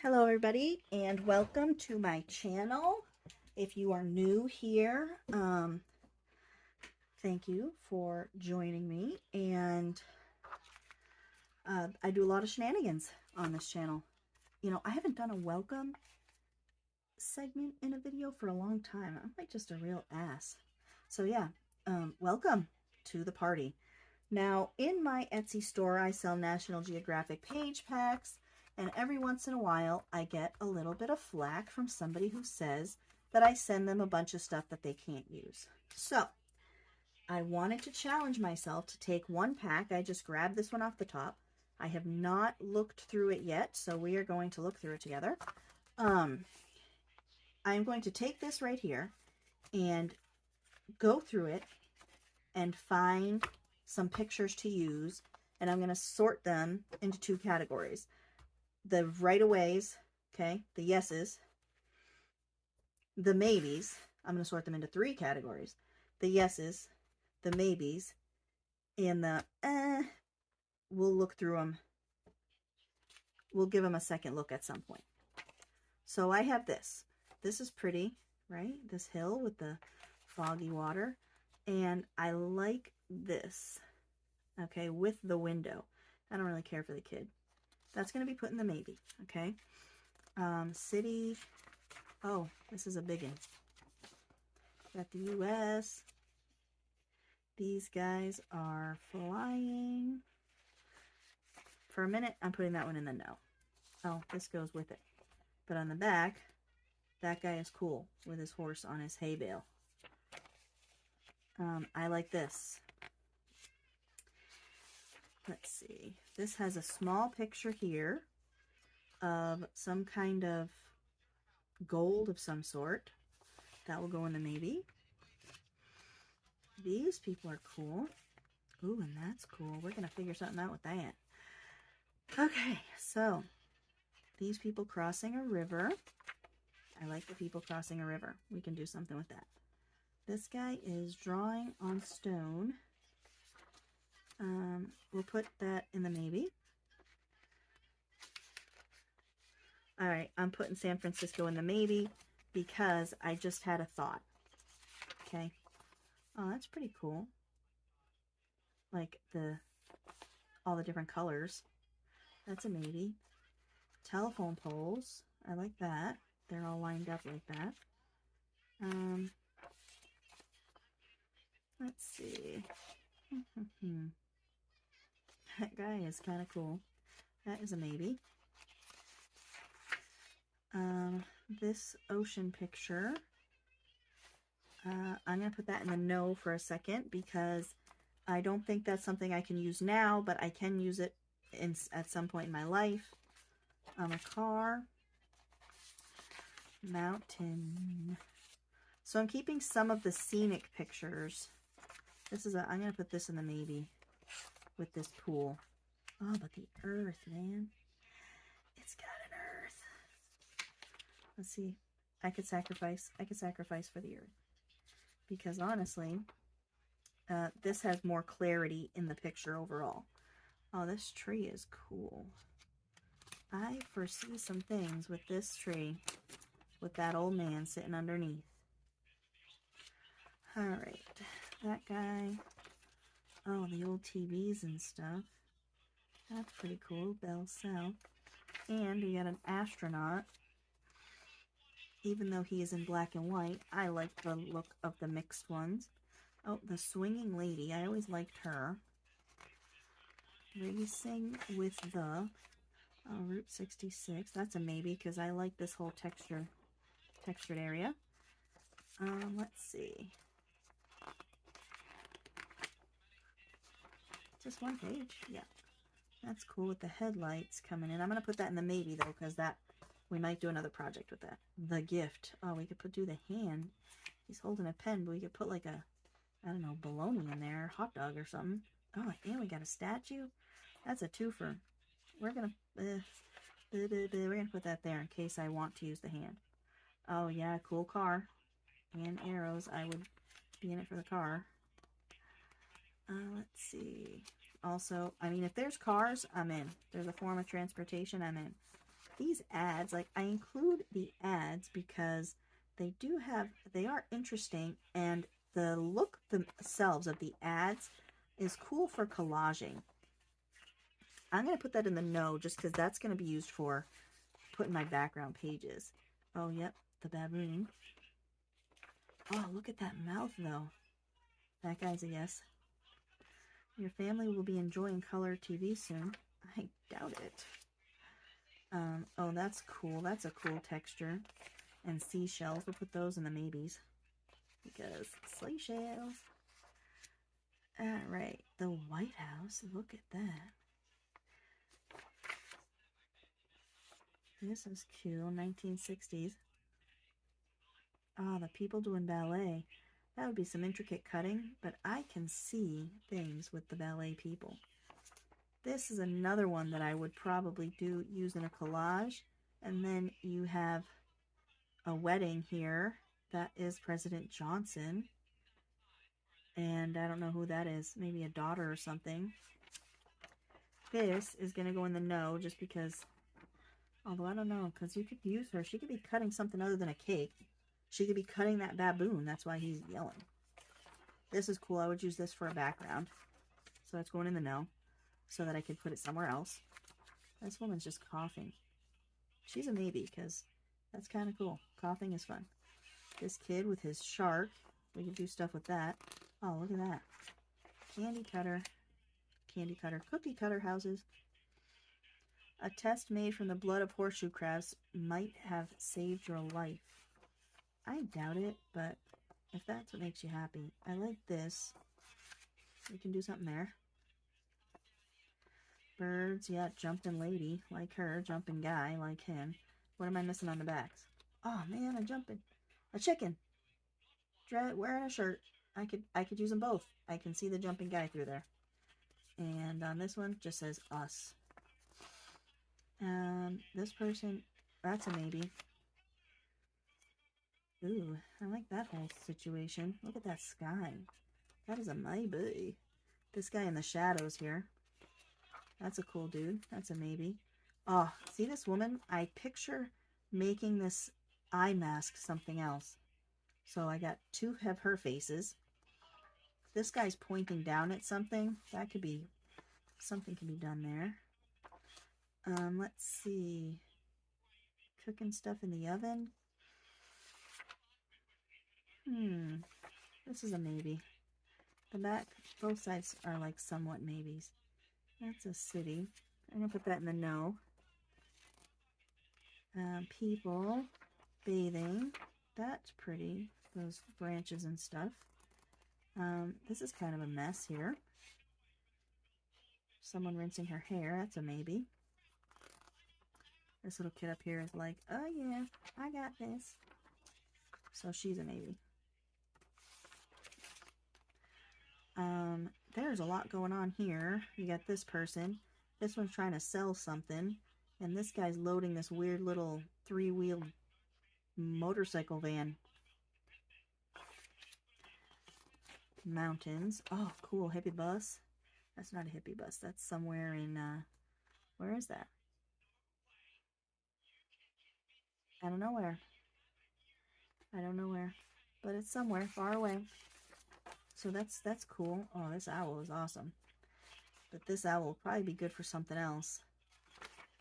Hello everybody and welcome to my channel. If you are new here, thank you for joining me, and I do a lot of shenanigans on this channel. You know, I haven't done a welcome segment in a video for a long time. I'm like just a real ass. So yeah, welcome to the party. Now, in my Etsy store, I sell National Geographic page packs, and every once in a while, I get a little bit of flack from somebody who says that I send them a bunch of stuff that they can't use. So, I wanted to challenge myself to take one pack. I just grabbed this one off the top. I have not looked through it yet, so we are going to look through it together. I'm going to take this right here and go through it and find some pictures to use, and I'm going to sort them into two categories. The right-aways, okay, the yeses, the maybes. I'm going to sort them into three categories. The yeses, the maybes, and the we'll look through them. We'll give them a second look at some point. So I have this. This is pretty, right? This hill with the foggy water. And I like this, okay, with the window. I don't really care for the kid. That's going to be put in the maybe, okay? City. Oh, this is a big one. Got the U.S. These guys are flying. For a minute, I'm putting that one in the no. Oh, this goes with it. But on the back, that guy is cool with his horse on his hay bale. I like this. Let's see. This has a small picture here of some kind of gold of some sort. That will go in the maybe. These people are cool. Ooh, and that's cool. We're going to figure something out with that. Okay, so these people crossing a river. I like the people crossing a river. We can do something with that. This guy is drawing on stone. We'll put that in the maybe. All right, I'm putting San Francisco in the maybe because I just had a thought. Okay. Oh, that's pretty cool. Like all the different colors. That's a maybe. Telephone poles. I like that. They're all lined up like that. Let's see. That guy is kind of cool. That is a maybe. This ocean picture, I'm going to put that in the no for a second because I don't think that's something I can use now, but I can use it at some point in my life. A car. Mountain. So I'm keeping some of the scenic pictures. I'm going to put this in the maybe with this pool. Oh, but the earth, man. It's got an earth. Let's see. I could sacrifice for the earth. Because honestly, this has more clarity in the picture overall. Oh, this tree is cool. I foresee some things with this tree, with that old man sitting underneath. Alright, that guy. Oh, the old TVs and stuff. That's pretty cool. Bell South. And we got an astronaut. Even though he is in black and white, I like the look of the mixed ones. Oh, the swinging lady. I always liked her. Racing with the Route 66. That's a maybe because I like this whole textured area. Let's see. Just one page. Yeah. That's cool with the headlights coming in. I'm going to put that in the maybe though because we might do another project with that. The gift. Oh, we could do the hand. He's holding a pen, but we could put like a, I don't know, bologna in there, hot dog or something. Oh, and we got a statue. That's a twofer. We're gonna put that there in case I want to use the hand. Oh yeah, cool car and arrows. I would be in it for the car. Let's see. Also, I mean, if there's cars, I'm in. There's a form of transportation, I'm in. these ads, like I include the ads because they are interesting, and the look themselves of the ads is cool for collaging. I'm going to put that in the no just because that's going to be used for putting my background pages. Oh, yep, the baboon. Oh, look at that mouth, though. That guy's a yes. Your family will be enjoying color TV soon. I doubt it. Oh, that's cool. That's a cool texture. And seashells. We'll put those in the maybes. Because seashells. Alright. The White House. Look at that. This is cute. 1960s. Ah, the people doing ballet. That would be some intricate cutting, but I can see things with the ballet people. This is another one that I would probably use in a collage. And then you have a wedding here. That is President Johnson. And I don't know who that is. Maybe a daughter or something. This is going to go in the no just because, although I don't know, because you could use her. She could be cutting something other than a cake. She could be cutting that baboon. That's why he's yelling. This is cool. I would use this for a background. So that's going in the no, so that I could put it somewhere else. This woman's just coughing. She's a maybe, because that's kind of cool. Coughing is fun. This kid with his shark. We could do stuff with that. Oh, look at that. Candy cutter. Candy cutter. Cookie cutter houses. A test made from the blood of horseshoe crabs might have saved your life. I doubt it, but if that's what makes you happy. I like this. We can do something there. Birds, yeah, jumping lady, like her. Jumping guy, like him. What am I missing on the backs? Oh, man, a jumping. A chicken. Wearing a shirt. I could use them both. I can see the jumping guy through there. And on this one, just says us. This person, that's a maybe. Ooh, I like that whole situation. Look at that sky. That is a maybe. This guy in the shadows here. That's a cool dude. That's a maybe. Oh, see this woman? I picture making this eye mask something else. So I got two of her faces. This guy's pointing down at something. That could be, something can be done there. Let's see. Cooking stuff in the oven. This is a maybe. The back, both sides are like somewhat maybes. That's a city. I'm going to put that in the no. People bathing. That's pretty. Those branches and stuff. This is kind of a mess here. Someone rinsing her hair. That's a maybe. This little kid up here is like, oh yeah, I got this. So she's a maybe. There's a lot going on here. You got this person. This one's trying to sell something. And this guy's loading this weird little three-wheeled motorcycle van. Mountains. Oh, cool. Hippie bus. That's not a hippie bus. That's somewhere in, where is that? I don't know where. I don't know where. But it's somewhere far away. So that's cool. Oh, this owl is awesome. But this owl will probably be good for something else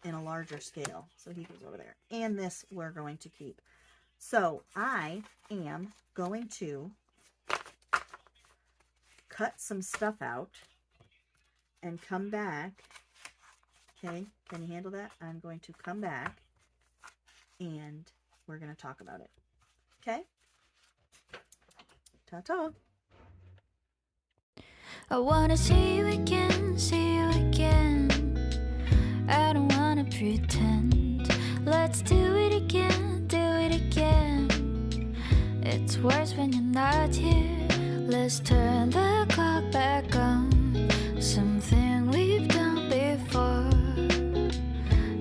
in a larger scale. So he goes over there. And this we're going to keep. So I am going to cut some stuff out and come back. Okay, can you handle that? I'm going to come back and we're going to talk about it. Okay? Ta-ta. I wanna see you again, see you again. I don't wanna pretend. Let's do it again, do it again. It's worse when you're not here. Let's turn the clock back on. Something we've done before.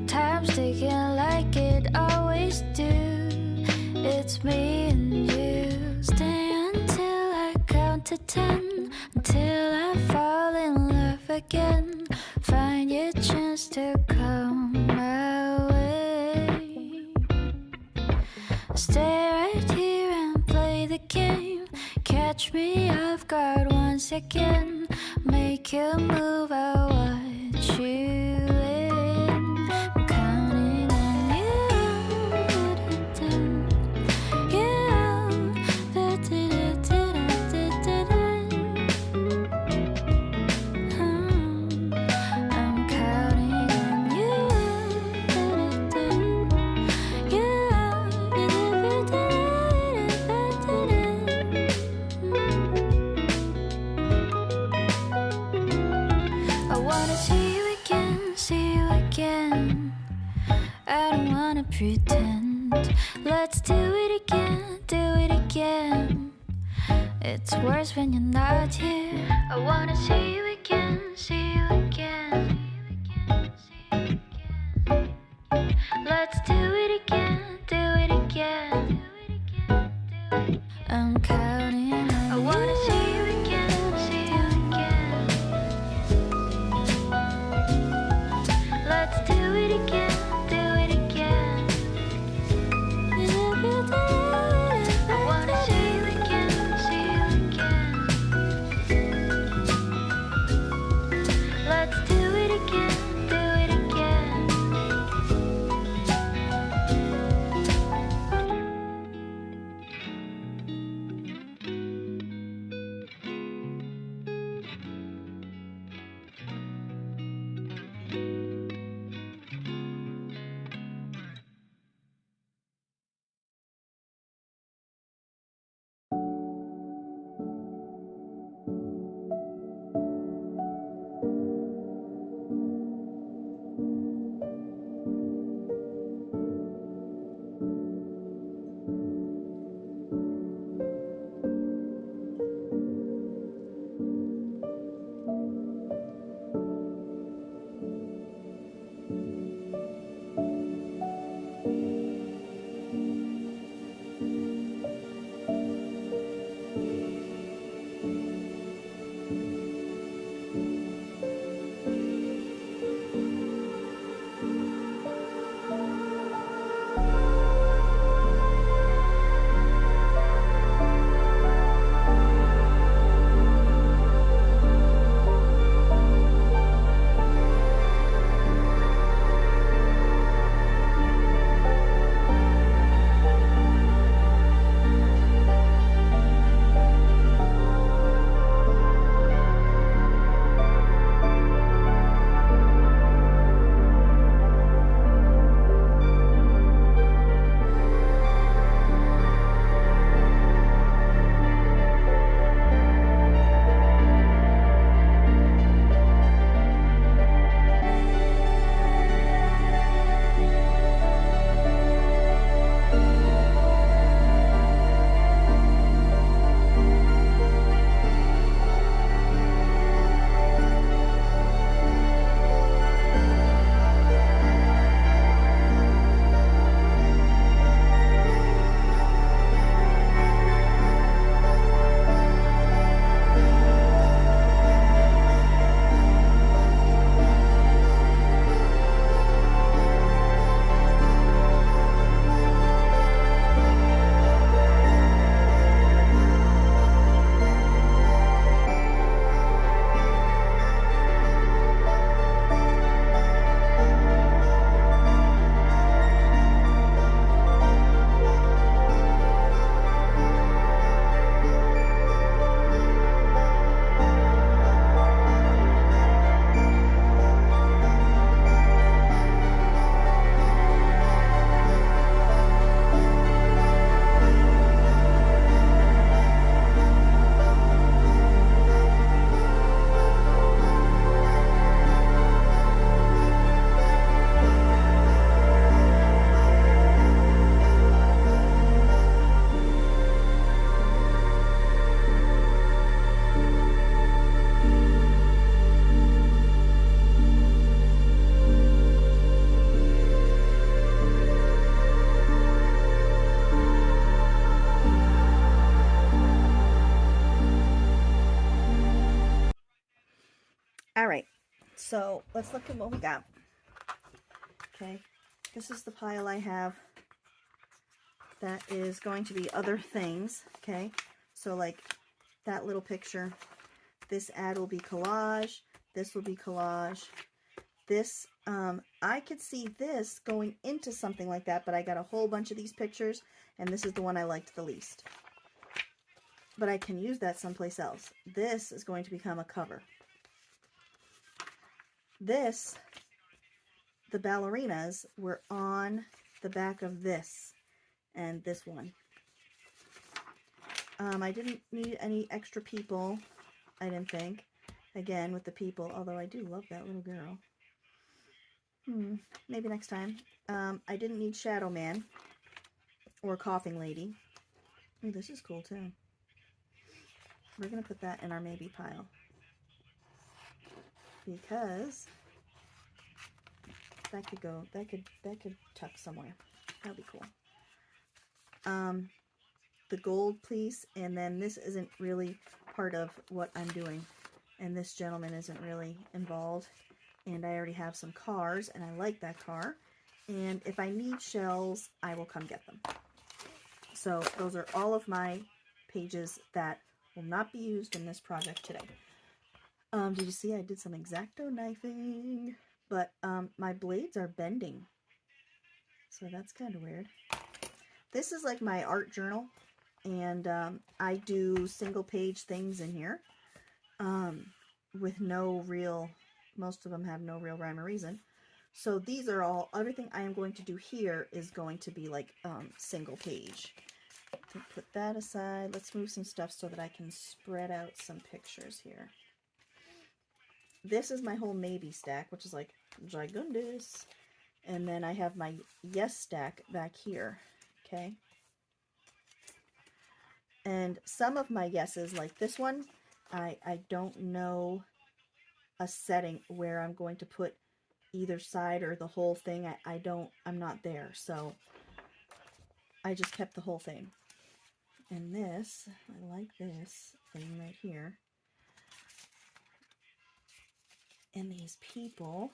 Time's ticking like it always do. It's me and you. Stay until I count to 10. Until I fall in love again. Find your chance to come my way. Stay right here and play the game. Catch me off guard once again. Make you move, I'll watch you in. I'm counting on you. I'm counting on you. I wanna see you again, see you again. I don't wanna pretend. Let's do it again, do it again. It's worse when you're not here. I wanna see you again, see you again. Let's do it again, do it again. I'm counting on you. I wanna see you again, see you again. Let's do it again, do it again. I wanna see you again, see you again. Let's do it again, do it again. Alright, so let's look at what we got. Okay, this is the pile I have that is going to be other things, okay? So like that little picture, this ad will be collage, this will be collage. This, I could see this going into something like that, but I got a whole bunch of these pictures, and this is the one I liked the least. But I can use that someplace else. This is going to become a cover. This, the ballerinas were on the back of this and this one. I didn't need any extra people, I didn't think. Again, with the people, although I do love that little girl. Maybe next time. I didn't need Shadow Man or Coughing Lady. Ooh, this is cool too. We're going to put that in our maybe pile. Because that could go, that could tuck somewhere. That'd be cool. The gold piece, and then this isn't really part of what I'm doing. And this gentleman isn't really involved. And I already have some cars, and I like that car. And if I need shells, I will come get them. So those are all of my pages that will not be used in this project today. Did you see I did some X-Acto knifing? But my blades are bending. So that's kind of weird. This is like my art journal. And I do single page things in here. With no real, most of them have no real rhyme or reason. So these are all, everything I am going to do here is going to be like single page. Put that aside. Let's move some stuff so that I can spread out some pictures here. This is my whole maybe stack, which is like gigundous. And then I have my yes stack back here, okay? And some of my yeses, like this one, I don't know a setting where I'm going to put either side or the whole thing. I'm not there, so I just kept the whole thing. And this, I like this thing right here. And these people,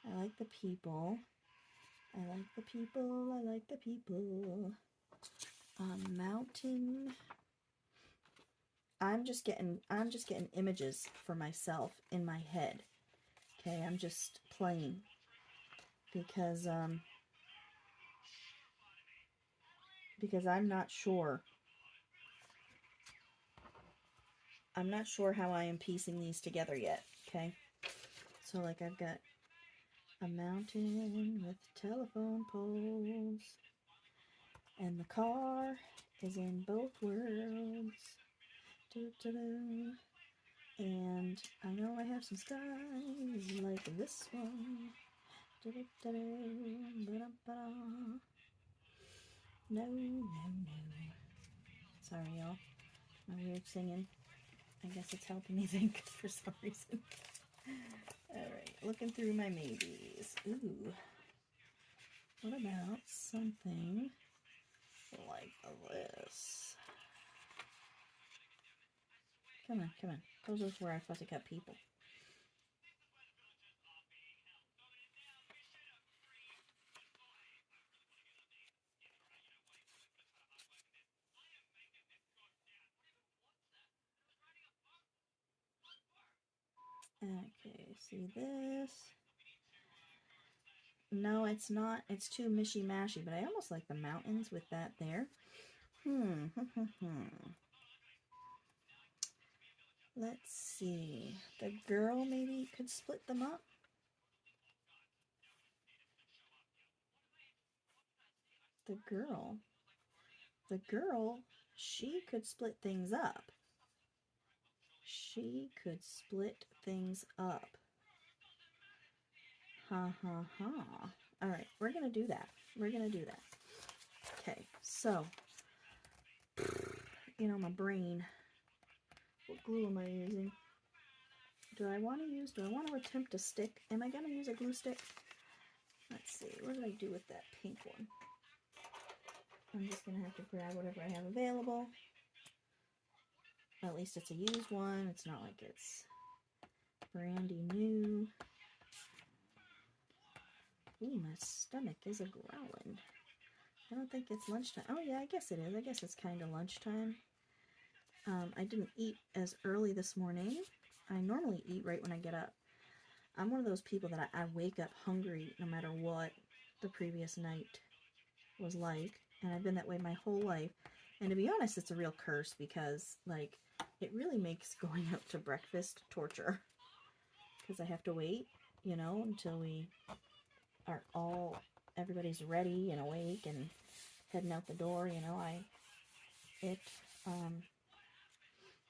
I like the people. I like the people, I like the people. Mountain. I'm just getting images for myself in my head. Okay, I'm just playing because I'm not sure. I'm not sure how I am piecing these together yet. Okay, so like I've got a mountain with telephone poles, and the car is in both worlds. And I know I have some skies like this one. No. Sorry, y'all. My weird singing. I guess it's helping me think for some reason. Alright, looking through my maybes. Ooh. What about something like this? Come on, come on. Those are where I'm supposed to cut people. Okay, see this? No, it's not. It's too mishy-mashy, but I almost like the mountains with that there. Let's see. The girl maybe could split them up. The girl, she could split things up. She could split things up. Ha ha ha. Alright, we're gonna do that. We're gonna do that. Okay, so, you know, my brain. What glue am I using? Do I want to attempt a stick? Am I gonna use a glue stick? Let's see, what did I do with that pink one? I'm just gonna have to grab whatever I have available. At least it's a used one. It's not like it's brandy new. Ooh, my stomach is a growling. I don't think it's lunchtime. Oh yeah, I guess it is. I guess it's kind of lunchtime. I didn't eat as early this morning. I normally eat right when I get up. I'm one of those people that I wake up hungry no matter what the previous night was like. And I've been that way my whole life. And to be honest, it's a real curse because, like, it really makes going out to breakfast torture. Because I have to wait, you know, until we are everybody's ready and awake and heading out the door, you know.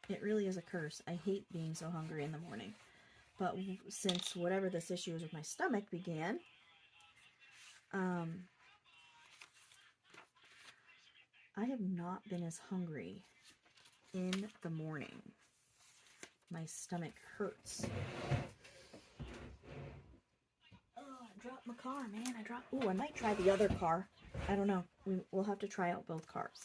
It really is a curse. I hate being so hungry in the morning. But since whatever this issue is with my stomach began, I have not been as hungry in the morning. My stomach hurts. Oh, I dropped my car, man. Oh, I might try the other car. I don't know. We'll have to try out both cars.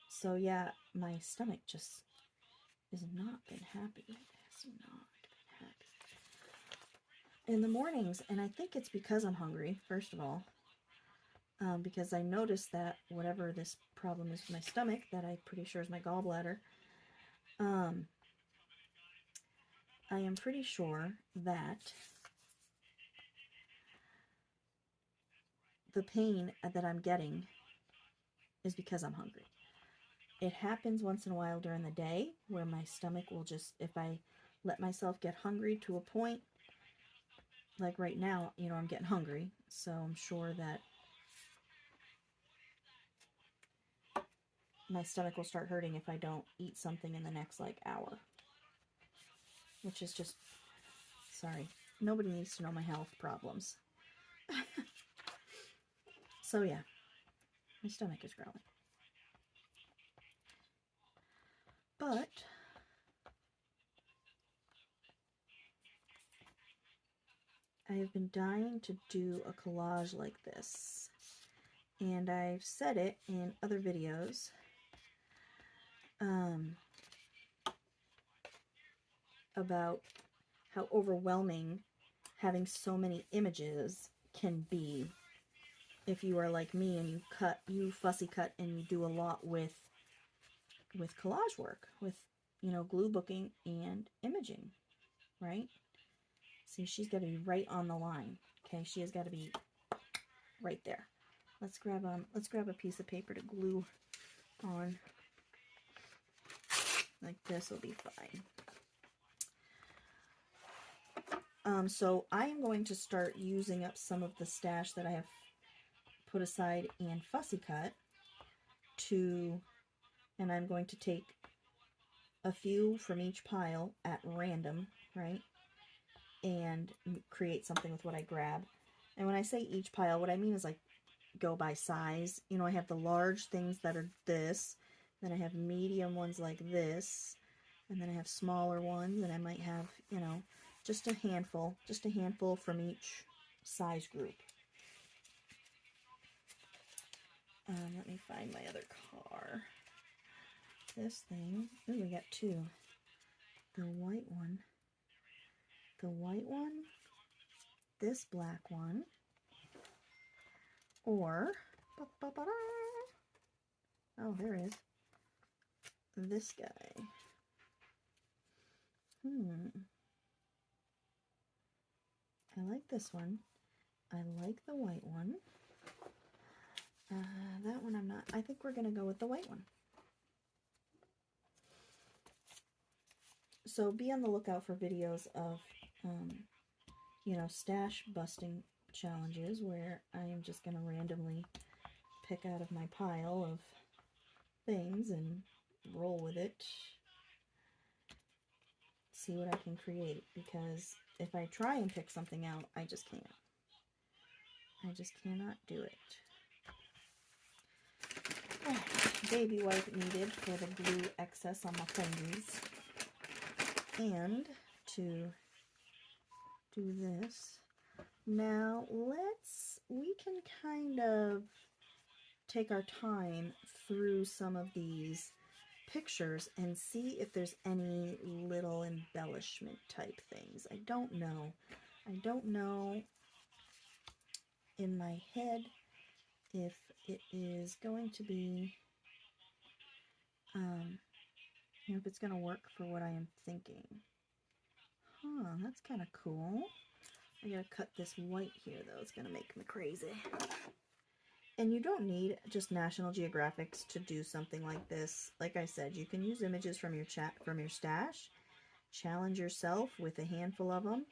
So yeah, my stomach just has not been happy. It has not been happy in the mornings, and I think it's because I'm hungry, first of all. Because I noticed that whatever this problem is with my stomach, that I'm pretty sure is my gallbladder, I am pretty sure that the pain that I'm getting is because I'm hungry. It happens once in a while during the day where my stomach will just, if I let myself get hungry to a point, like right now, you know, I'm getting hungry, so I'm sure that my stomach will start hurting if I don't eat something in the next, like, hour. Which is just, sorry, nobody needs to know my health problems. So yeah, my stomach is growling. But I have been dying to do a collage like this, and I've said it in other videos. About how overwhelming having so many images can be if you are like me and you fussy cut and you do a lot with collage work, with, you know, glue booking and imaging, right? See, she's got to be right on the line. Okay, she has got to be right there. Let's grab a piece of paper to glue on. Like this will be fine. So I am going to start using up some of the stash that I have put aside and fussy cut and I'm going to take a few from each pile at random, right? And create something with what I grab. And when I say each pile, what I mean is, like, go by size. You know, I have the large things that are this, then I have medium ones like this, and then I have smaller ones, and I might have, you know, just a handful from each size group. Let me find my other car. This thing. Ooh, we got two. The white one. This black one. Or, oh, there it is. This guy. I like this one. I like the white one. That one I'm not. I think we're going to go with the white one. So be on the lookout for videos of, you know, stash busting challenges where I am just going to randomly pick out of my pile of things and roll with it. See what I can create, because if I try and pick something out, I just can't. I just cannot do it. Baby wipe needed for the glue excess on my fingers. And to do this. Now we can kind of take our time through some of these pictures and see if there's any little embellishment type things. I don't know in my head if it is going to be, you know, if it's going to work for what I am thinking. Huh, that's kind of cool. I gotta cut this white here though, it's gonna make me crazy. And you don't need just National Geographics to do something like this. Like I said, you can use images from your stash, challenge yourself with a handful of them.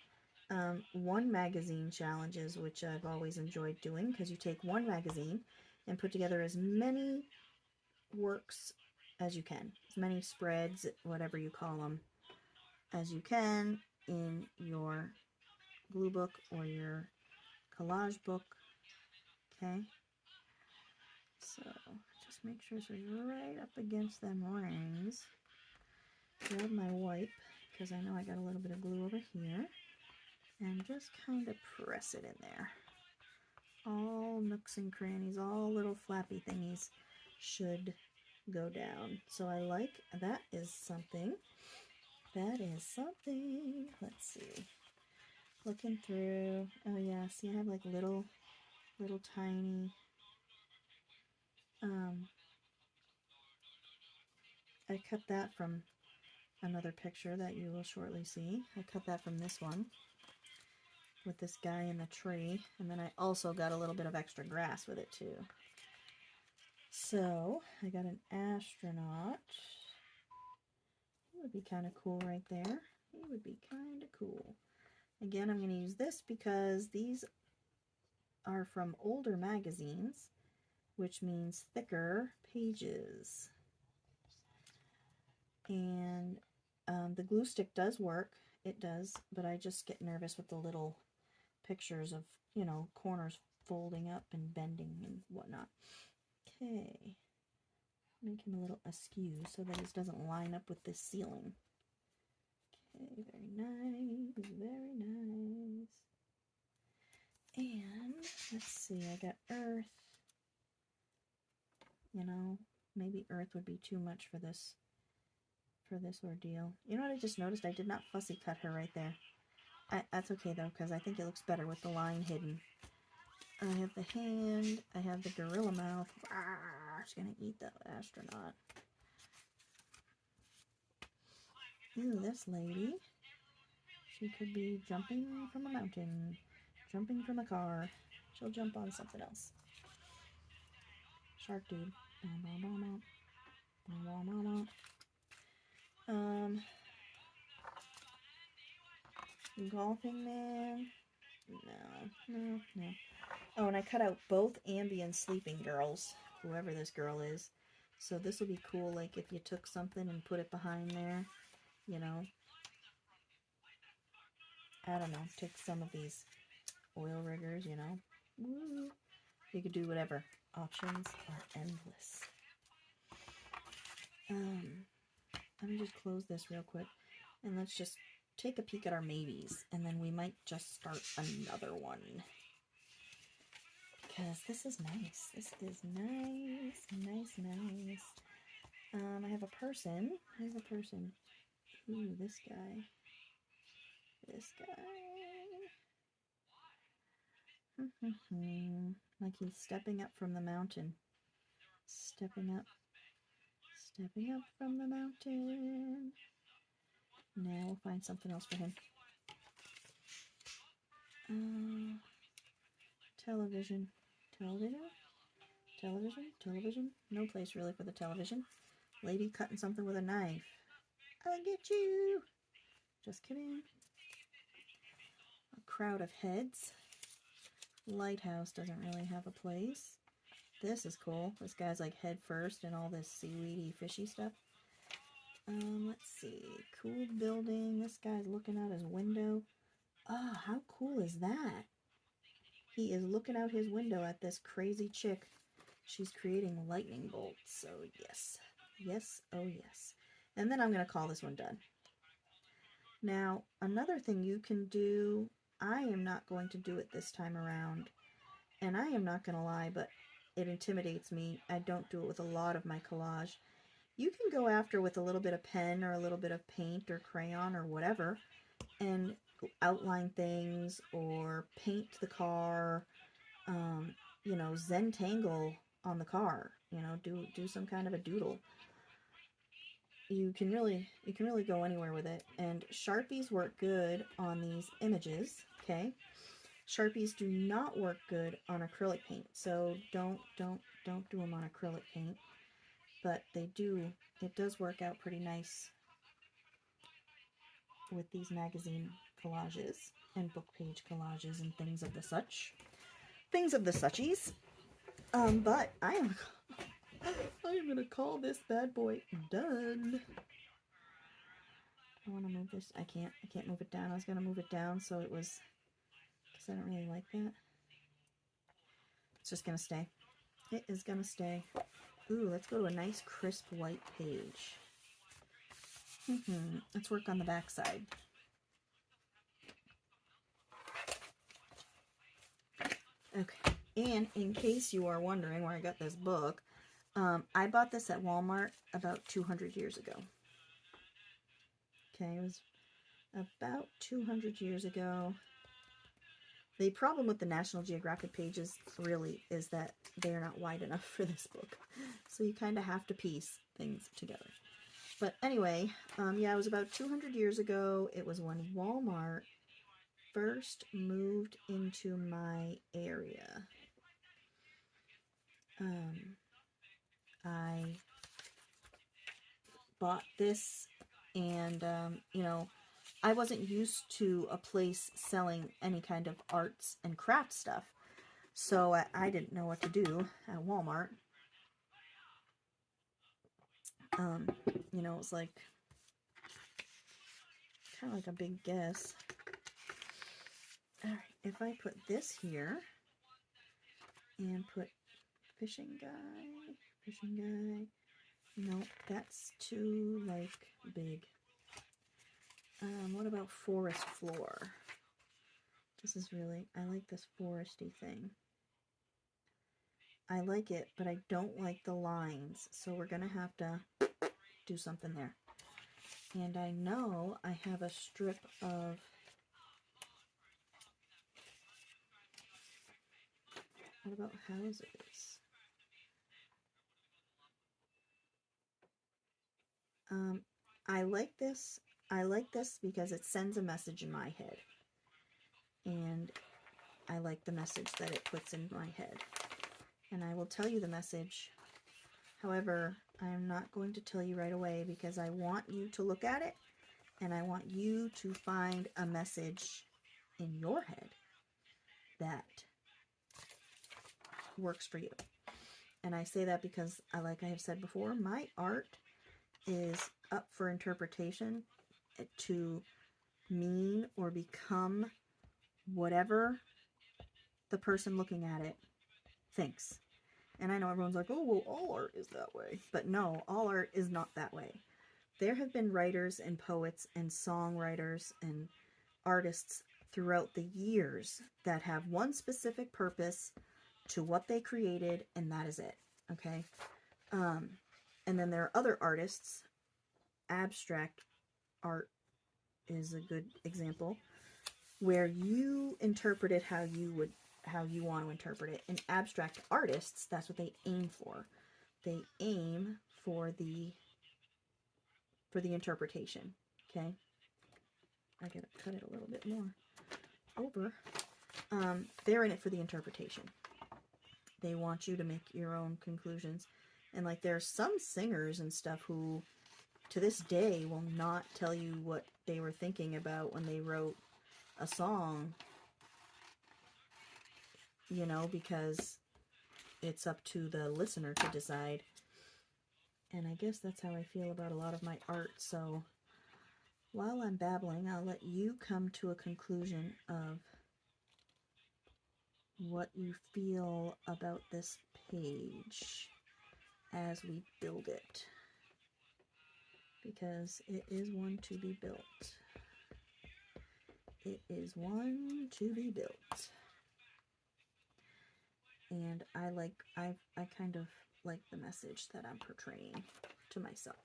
One magazine challenges, which I've always enjoyed doing, because you take one magazine and put together as many works as you can, as many spreads, whatever you call them, as you can in your glue book or your collage book. Okay, so just make sure it's right up against them rings. Grab my wipe, because I know I got a little bit of glue over here, and just kind of press it in there. All nooks and crannies, all little flappy thingies should go down. So I like, that is something. That is something. Let's see. Looking through. Oh yeah, see I have like little tiny I cut that from another picture that you will shortly see. I cut that from this one with this guy in the tree, and then I also got a little bit of extra grass with it too. So I got an astronaut. He would be kind of cool right there. He would be kind of cool. Again, I'm going to use this because these are from older magazines, which means thicker pages. And the glue stick does work. It does, but I just get nervous with the little pictures of, you know, corners folding up and bending and whatnot. Okay. Make him a little askew so that it doesn't line up with this ceiling. Okay, very nice, very nice. And let's see, I got earth. You know, maybe earth would be too much for this ordeal. You know what I just noticed? I did not fussy cut her right there. That's okay though, because I think it looks better with the line hidden. I have the hand, I have the gorilla mouth. Ah, she's gonna eat the astronaut. Ooh, this lady. She could be jumping from a mountain, jumping from a car. She'll jump on something else. Shark dude. Golfing man. No. Oh, and I cut out both Ambi and Sleeping Girls, whoever this girl is. So this will be cool, like if you took something and put it behind there, you know. I don't know, take some of these oil riggers, you know. Woo. You could do whatever. Options are endless. Let me just close this real quick, and let's just take a peek at our maybes, and then we might just start another one. Because this is nice. This is nice. I have a person. Ooh, this guy. Like he's stepping up from the mountain. Stepping up from the mountain. Now we'll find something else for him. Television. No place really for the television. Lady cutting something with a knife. I'll get you. Just kidding. A crowd of heads. Lighthouse doesn't really have a place. This is cool. This guy's like head first and all this seaweedy fishy stuff. Let's see. Cool building. This guy's looking out his window. Oh, how cool is that? He is looking out his window at this crazy chick. She's creating lightning bolts. So yes. Yes, oh yes. And then I'm going to call this one done. Now, another thing you can do, I am not going to do it this time around. And I am not going to lie, but it intimidates me. I don't do it with a lot of my collage. You can go after with a little bit of pen or a little bit of paint or crayon or whatever and outline things or paint the car you know, Zentangle on the car, you know, do some kind of a doodle. You can really go anywhere with it. And Sharpies work good on these images, okay? Sharpies do not work good on acrylic paint, so don't do them on acrylic paint. But they do, it does work out pretty nice with these magazine collages and book page collages and things of the such. Things of the suchies. But I am gonna call this bad boy done. I want to move this. I can't move it down. I was gonna move it down so it was, because I don't really like that. It's just gonna stay. It is gonna stay. Ooh, let's go to a nice crisp white page. Let's work on the back side. Okay, and in case you are wondering where I got this book, I bought this at Walmart about 200 years ago. Okay, it was about 200 years ago. The problem with the National Geographic pages really is that they're not wide enough for this book. So you kind of have to piece things together. But anyway, yeah, it was about 200 years ago. It was when Walmart first moved into my area. I bought this, and you know, I wasn't used to a place selling any kind of arts and craft stuff, so I didn't know what to do at Walmart. You know, it was like kind of like a big guess. All right, if I put this here and put fishing guy, no, that's too like big. What about forest floor? This is really, I like this foresty thing. I like it, but I don't like the lines, so we're gonna have to do something there. And I know I have a strip of what about houses? I like this. I like this because it sends a message in my head. And I like the message that it puts in my head. And I will tell you the message. However, I am not going to tell you right away because I want you to look at it and I want you to find a message in your head that works for you. And I say that because, like I have said before, my art is up for interpretation to mean or become whatever the person looking at it thinks. And I know everyone's like, oh, well, all art is that way. But no, all art is not that way. There have been writers and poets and songwriters and artists throughout the years that have one specific purpose to what they created, and that is it. Okay? And then there are other artists. Abstract art is a good example, where you interpret it how you want to interpret it. And abstract artists, that's what they aim for. They aim for the interpretation. Okay? I gotta cut it a little bit more over. They're in it for the interpretation. They want you to make your own conclusions. And like there are some singers and stuff who to this day will not tell you what they were thinking about when they wrote a song, you know, because it's up to the listener to decide. And I guess that's how I feel about a lot of my art. So while I'm babbling, I'll let you come to a conclusion of what you feel about this page as we build it, because it is one to be built. It is one to be built. And I kind of like the message that I'm portraying to myself.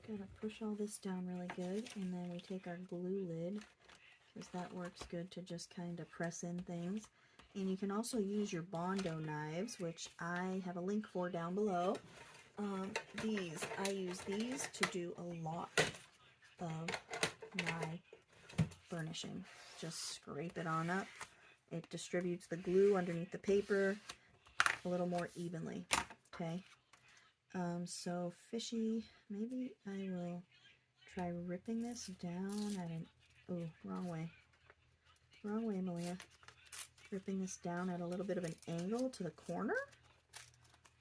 Gotta push all this down really good, and then we take our glue lid, because that works good to just kind of press in things. And you can also use your Bondo knives, which I have a link for down below. I use these to do a lot of my burnishing. Just scrape it on up. It distributes the glue underneath the paper a little more evenly. Okay. So fishy, maybe I will try ripping this down at an, oh, wrong way. Wrong way, Malia. Ripping this down at a little bit of an angle to the corner.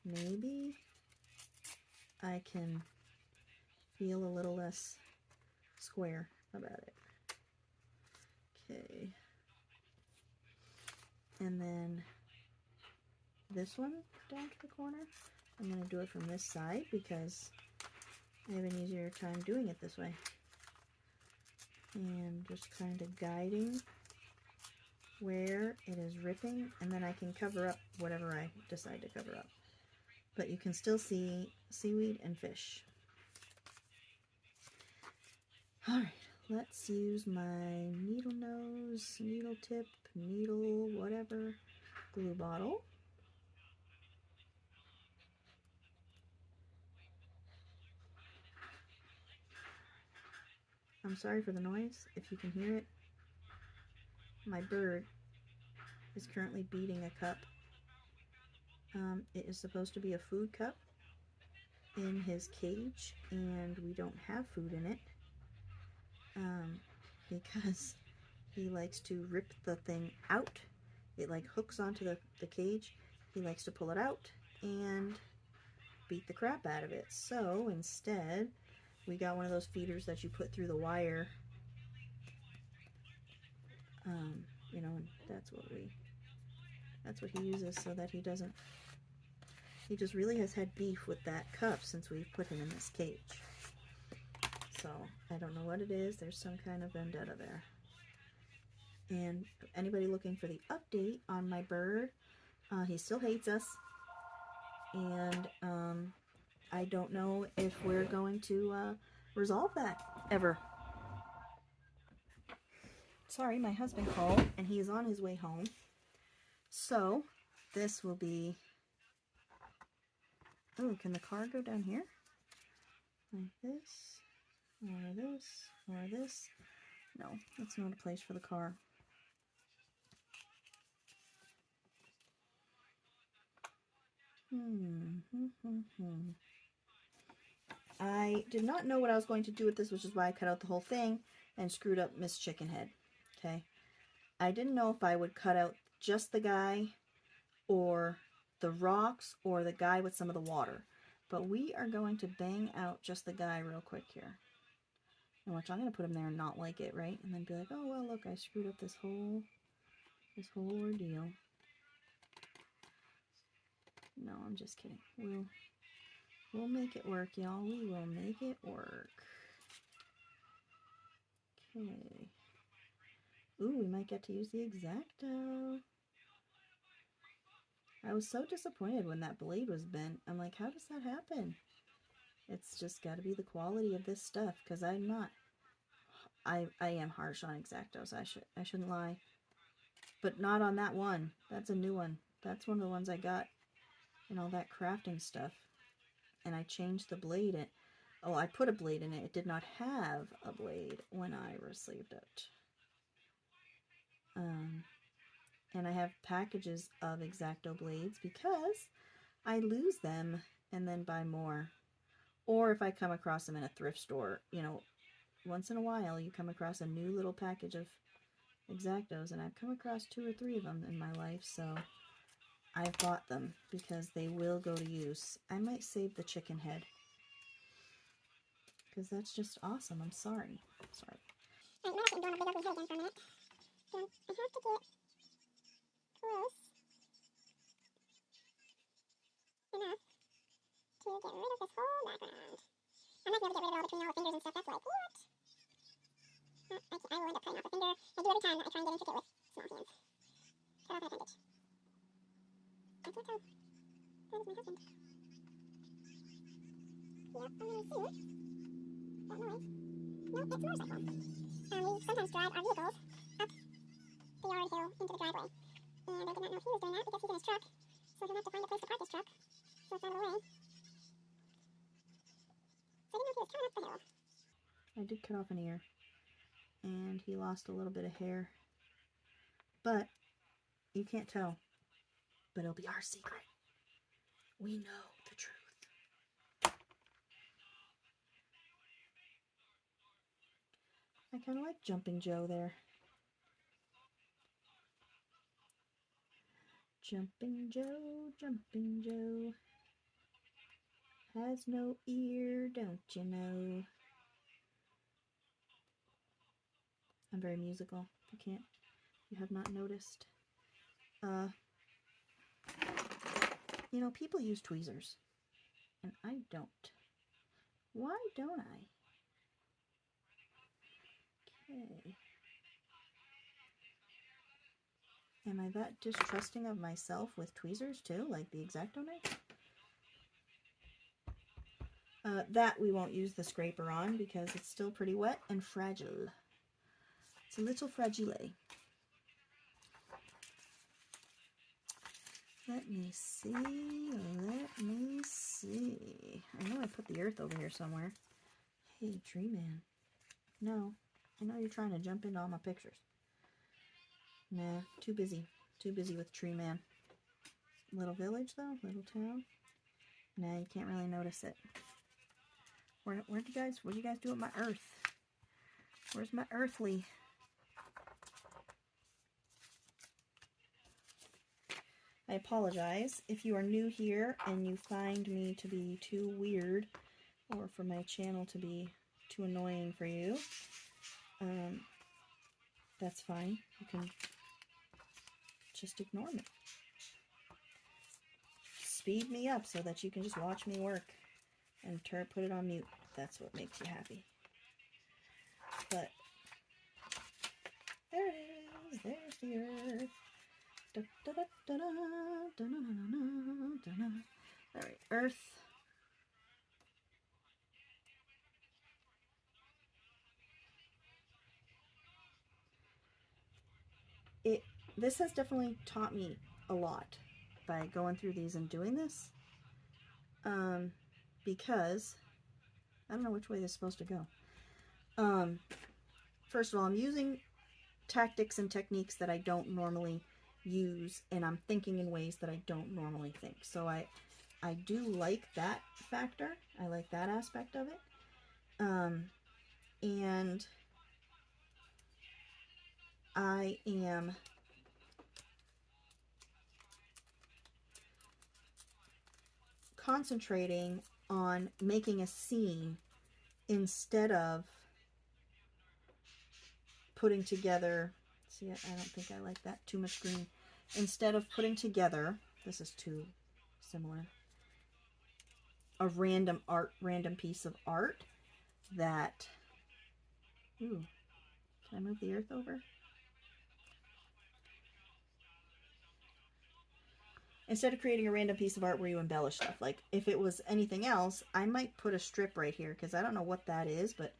Maybe I can feel a little less square about it. Okay. And then this one down to the corner. I'm going to do it from this side because I have an easier time doing it this way. And just kind of guiding where it is ripping, and then I can cover up whatever I decide to cover up. But you can still see seaweed and fish. Alright, let's use my needle nose, needle tip, needle, whatever, glue bottle. I'm sorry for the noise, if you can hear it. My bird is currently beating a cup. It is supposed to be a food cup in his cage, and we don't have food in it because he likes to rip the thing out. It like hooks onto the cage. He likes to pull it out and beat the crap out of it. So instead, we got one of those feeders that you put through the wire. You know, and that's what he uses so that he doesn't. He just really has had beef with that cup since we've put him in this cage. So I don't know what it is. There's some kind of vendetta there. And anybody looking for the update on my bird, he still hates us. And I don't know if we're going to resolve that ever. Sorry, my husband called and he is on his way home. So this will be, oh, can the car go down here? Like this, or this, or this. No, that's not a place for the car. I did not know what I was going to do with this, which is why I cut out the whole thing and screwed up Miss Chickenhead. Okay. I didn't know if I would cut out just the guy or the rocks or the guy with some of the water. But we are going to bang out just the guy real quick here. And watch, I'm going to put him there and not like it, right? And then be like, oh, well, look, I screwed up this whole ordeal. No, I'm just kidding. We'll make it work, y'all. We will make it work. Okay. Ooh, we might get to use the X-Acto. I was so disappointed when that blade was bent. I'm like, how does that happen? It's just got to be the quality of this stuff, because I'm not. I am harsh on X-Actos. I shouldn't lie. But not on that one. That's a new one. That's one of the ones I got and all that crafting stuff. And I changed the blade. Oh, I put a blade in it. It did not have a blade when I received it. And I have packages of X-Acto blades because I lose them and then buy more. Or if I come across them in a thrift store, you know, once in a while you come across a new little package of X-Actos, and I've come across 2 or 3 of them in my life, so I've bought them because they will go to use. I might save the chicken head because that's just awesome. I'm sorry. Sorry. I might have to go on a big ugly head again for a minute. So I have to get close enough to get rid of this whole background. I might be able to get rid of it all between all the fingers and stuff. That's like, what? I will end up cutting off a finger. I do every time that I try and get intricate with small hands. Cut off an appendage. I can't tell. That is my husband. Yep, I'm gonna see it. That noise. No, it's a motorcycle. We sometimes drive our vehicles up the yard hill into the driveway. And I did not know he was doing that because he's in his truck. So he'll have to find a place to park his truck. So it's out of the way. So I didn't know he was coming up the hill. I did cut off an ear. And he lost a little bit of hair. But you can't tell. But it'll be our secret. We know the truth. I kind of like Jumping Joe there. Jumping Joe has no ear, don't you know? I'm very musical. You have not noticed. You know, people use tweezers, and I don't. Why don't I? Okay. Am I that distrusting of myself with tweezers too, like the X-Acto knife? That we won't use the scraper on because it's still pretty wet and fragile. It's a little fragile. Let me see. I know I put the earth over here somewhere. Hey, Tree Man. No, I know you're trying to jump into all my pictures. Nah, too busy. Too busy with Tree Man. Little village, though? Little town? Nah, you can't really notice it. What do you guys do with my earth? Where's my earthly? I apologize if you are new here and you find me to be too weird or for my channel to be too annoying for you. That's fine. You can just ignore me. Speed me up so that you can just watch me work and put it on mute. That's what makes you happy. But there it is. There's the earth. Alright, earth. This has definitely taught me a lot by going through these and doing this. Because I don't know which way this is supposed to go. First of all, I'm using tactics and techniques that I don't normally use, and I'm thinking in ways that I don't normally think. So I do like that factor. I like that aspect of it. And I am concentrating on making a scene instead of putting together, see, I don't think I like that, too much green. Instead of putting together, this is too similar, a random piece of art that, ooh, can I move the earth over? Instead of creating a random piece of art where you embellish stuff, like if it was anything else, I might put a strip right here because I don't know what that is, but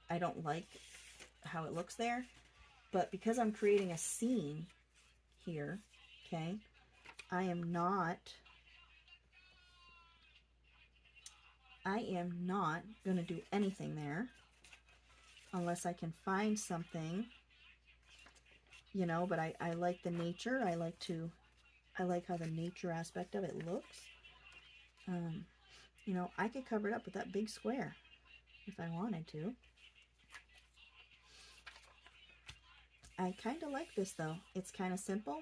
I don't like how it looks there. But because I'm creating a scene here, okay, I am not going to do anything there unless I can find something, you know, but I like the nature. I like how the nature aspect of it looks. You know, I could cover it up with that big square if I wanted to. I kind of like this though. It's kind of simple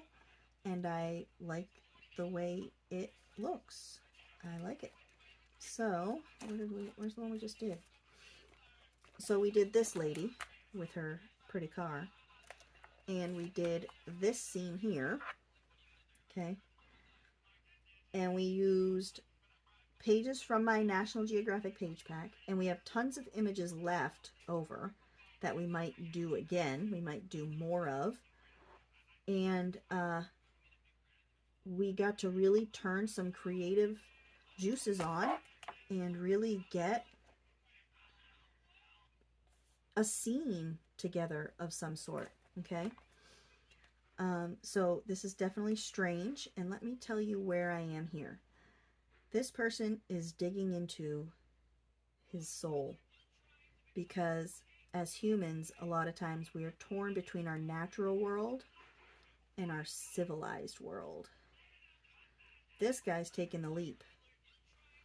and I like the way it looks. I like it. So, where's the one we just did? So we did this lady with her pretty car, and we did this scene here, okay, and we used pages from my National Geographic page pack, and we have tons of images left over that we might do again, we might do more of, and we got to really turn some creative juices on and really get a scene together of some sort, okay? So this is definitely strange, and let me tell you where I am here. This person is digging into his soul, because as humans, a lot of times we are torn between our natural world and our civilized world. This guy's taking the leap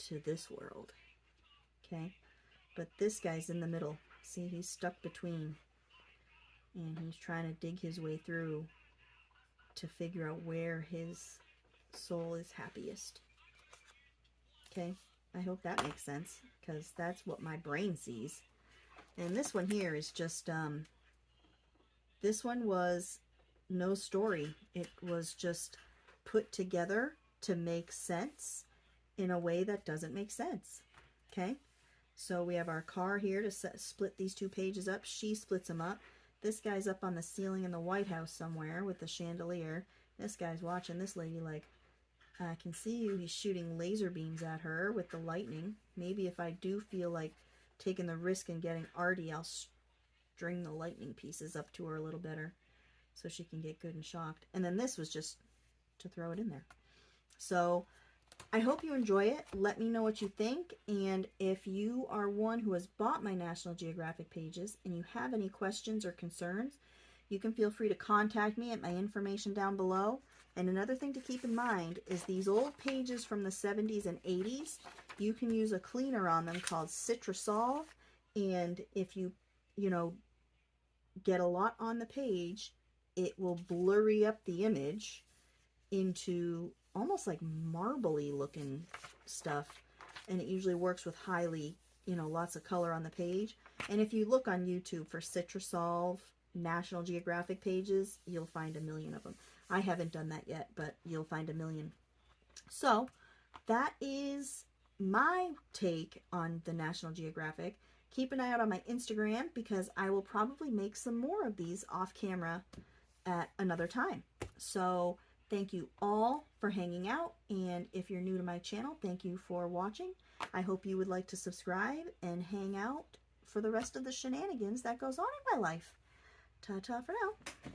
to this world, okay? But this guy's in the middle. See, he's stuck between, and he's trying to dig his way through to figure out where his soul is happiest. Okay, I hope that makes sense, because that's what my brain sees. And this one here is just, this one was no story. It was just put together to make sense in a way that doesn't make sense. Okay, so we have our car here to split these two pages up. She splits them up. This guy's up on the ceiling in the White House somewhere with the chandelier. This guy's watching this lady like, I can see you. He's shooting laser beams at her with the lightning. Maybe if I do feel like taking the risk and getting arty, I'll string the lightning pieces up to her a little better so she can get good and shocked. And then this was just to throw it in there. So I hope you enjoy it. Let me know what you think. And if you are one who has bought my National Geographic pages and you have any questions or concerns, you can feel free to contact me at my information down below. And another thing to keep in mind is these old pages from the 70s and 80s, you can use a cleaner on them called Citrosolve. And if you get a lot on the page, it will blurry up the image into almost like marbly looking stuff, and it usually works with highly, lots of color on the page. And if you look on YouTube for Citrosolve National Geographic pages, you'll find a million of them. I haven't done that yet, but you'll find a million. So that is my take on the National Geographic. Keep an eye out on my Instagram, because I will probably make some more of these off camera at another time. So thank you all for hanging out, and if you're new to my channel, thank you for watching. I hope you would like to subscribe and hang out for the rest of the shenanigans that goes on in my life. Ta-ta for now.